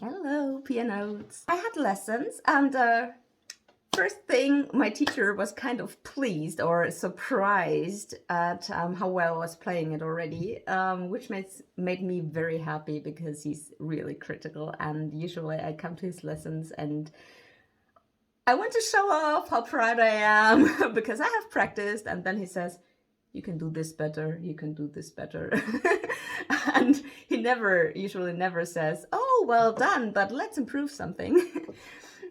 Hello, pianos. I had lessons and first thing, my teacher was kind of pleased or surprised at how well I was playing it already, which made me very happy because he's really critical, and usually I come to his lessons and I want to show off how proud I am because I have practiced, and then he says, you can do this better, you can do this better. And he usually never says, oh, well done, but let's improve something.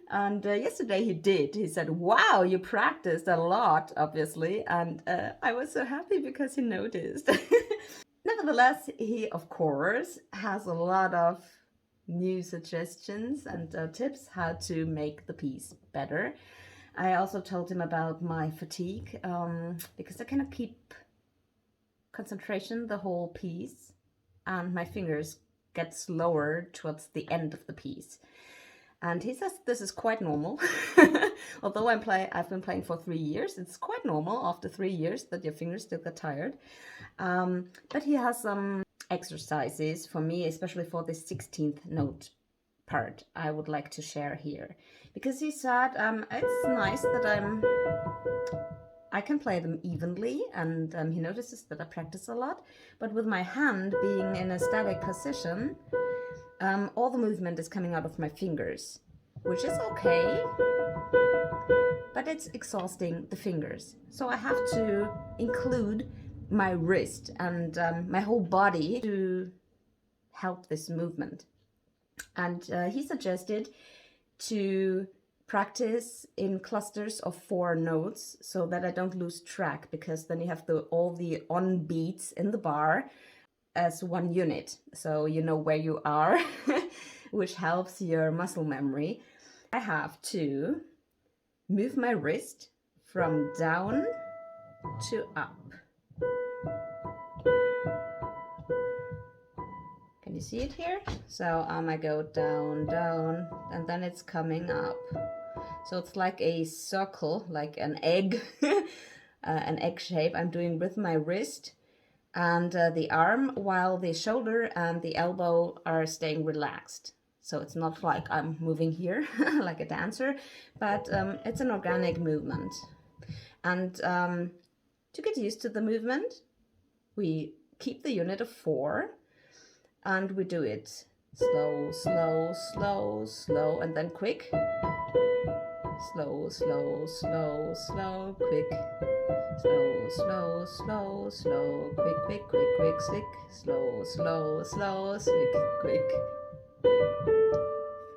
And yesterday he did. He said, wow, you practiced a lot, obviously. And I was so happy because he noticed. Nevertheless, he, of course, has a lot of new suggestions and tips how to make the piece better. I also told him about my fatigue because I cannot keep concentration the whole piece, and my fingers get slower towards the end of the piece. And he says this is quite normal. Although I've been playing for 3 years, it's quite normal after 3 years that your fingers still get tired. But he has some exercises for me, especially for the 16th note part I would like to share here. Because he said it's nice that I can play them evenly, and he notices that I practice a lot, but with my hand being in a static position, all the movement is coming out of my fingers, which is okay, but it's exhausting the fingers. So I have to include my wrist and my whole body to help this movement. And he suggested to practice in clusters of 4 notes so that I don't lose track, because then you have all the on beats in the bar as one unit, so you know where you are, which helps your muscle memory. I have to move my wrist from down to up. Can you see it here? So I go down, down, and then it's coming up. So it's like a circle, like an egg, an egg shape I'm doing with my wrist and the arm, while the shoulder and the elbow are staying relaxed. So it's not like I'm moving here like a dancer, but it's an organic movement. And to get used to the movement, we keep the unit of 4 and we do it slow, slow, slow, slow, and then quick. Slow, slow, slow, slow, quick. Slow, slow, slow, slow, quick, quick, quick, quick, slick. Slow, slow, slow, slick, quick.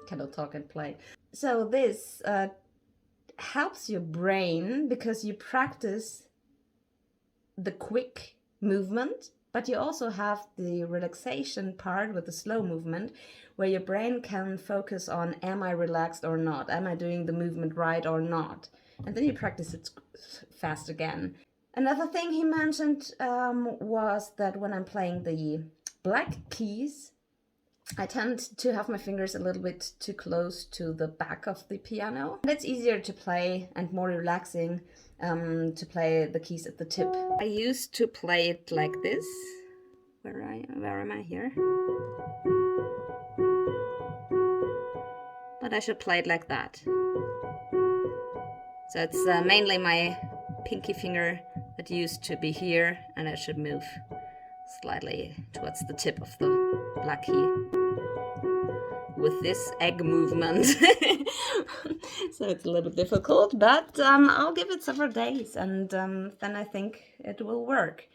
Cannot talk and play. So this helps your brain because you practice the quick movement, but you also have the relaxation part with the slow movement, where your brain can focus on, am I relaxed or not? Am I doing the movement right or not? And then you practice it fast again. Another thing he mentioned was that when I'm playing the black keys, I tend to have my fingers a little bit too close to the back of the piano. And it's easier to play and more relaxing to play the keys at the tip. I used to play it like this. Where am I here? But I should play it like that. So it's mainly my pinky finger that used to be here, and I should move slightly towards the tip of the black key with this egg movement. So it's a little bit difficult, but I'll give it several days, and then I think it will work.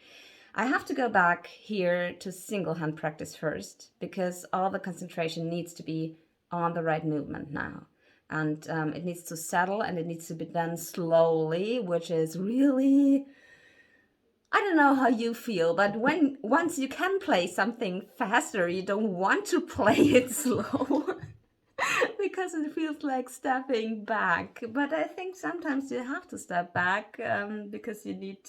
I have to go back here to single hand practice first, because all the concentration needs to be on the right movement now. And it needs to settle, and it needs to be done slowly, which is really, I don't know how you feel, but once you can play something faster, you don't want to play it slow because it feels like stepping back. But I think sometimes you have to step back because you need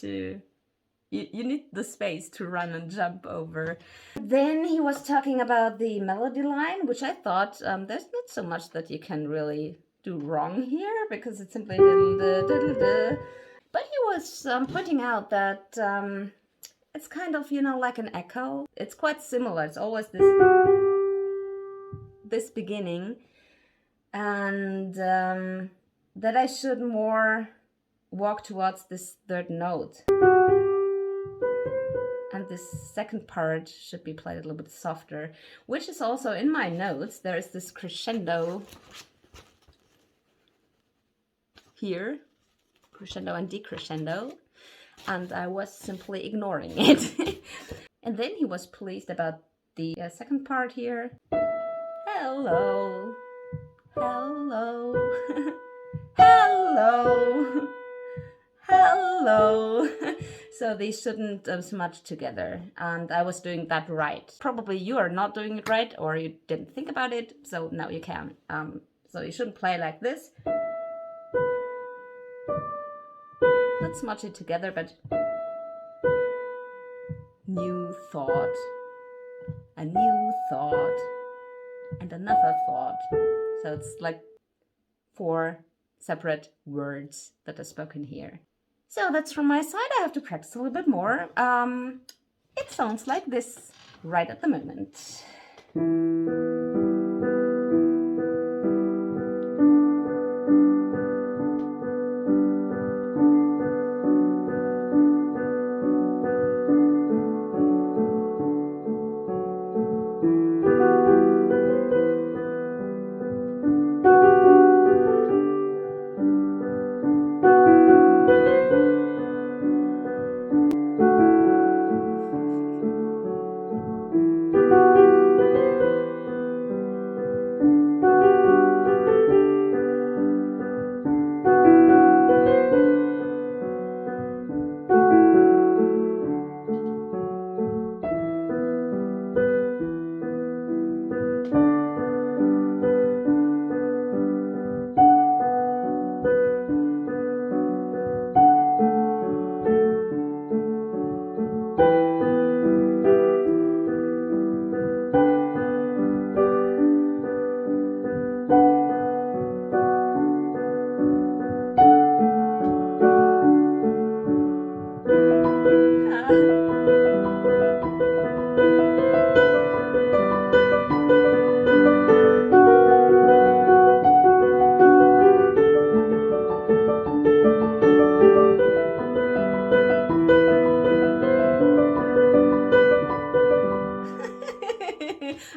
the space to run and jump over. Then he was talking about the melody line, which I thought there's not so much that you can really do wrong here, because it's simply diddle-da. But he was pointing out that it's kind of, like an echo. It's quite similar. It's always this beginning, and that I should more walk towards this third note. And this second part should be played a little bit softer, which is also in my notes. There is this crescendo here, crescendo and decrescendo, and I was simply ignoring it. And then he was pleased about the second part here. Hello, hello, hello, hello. So they shouldn't smudge together, and I was doing that right. Probably you are not doing it right, or you didn't think about it, so now you can. So you shouldn't play like this. Let's smudge it together, but new thought, a new thought, and another thought. So it's like 4 separate words that are spoken here. So that's from my side. I have to practice a little bit more. It sounds like this right at the moment.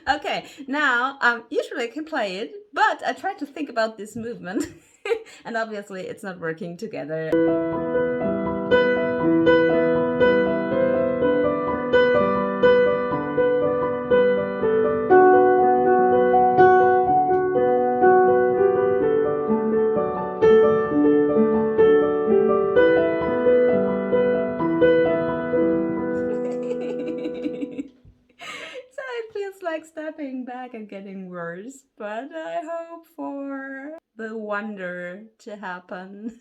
Okay, now usually I can play it, but I try to think about this movement and obviously it's not working together. Like stepping back and getting worse, but I hope for the wonder to happen.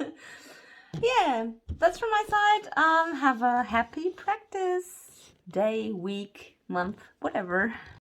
Yeah, that's from my side. Have a happy practice day, week, month, whatever.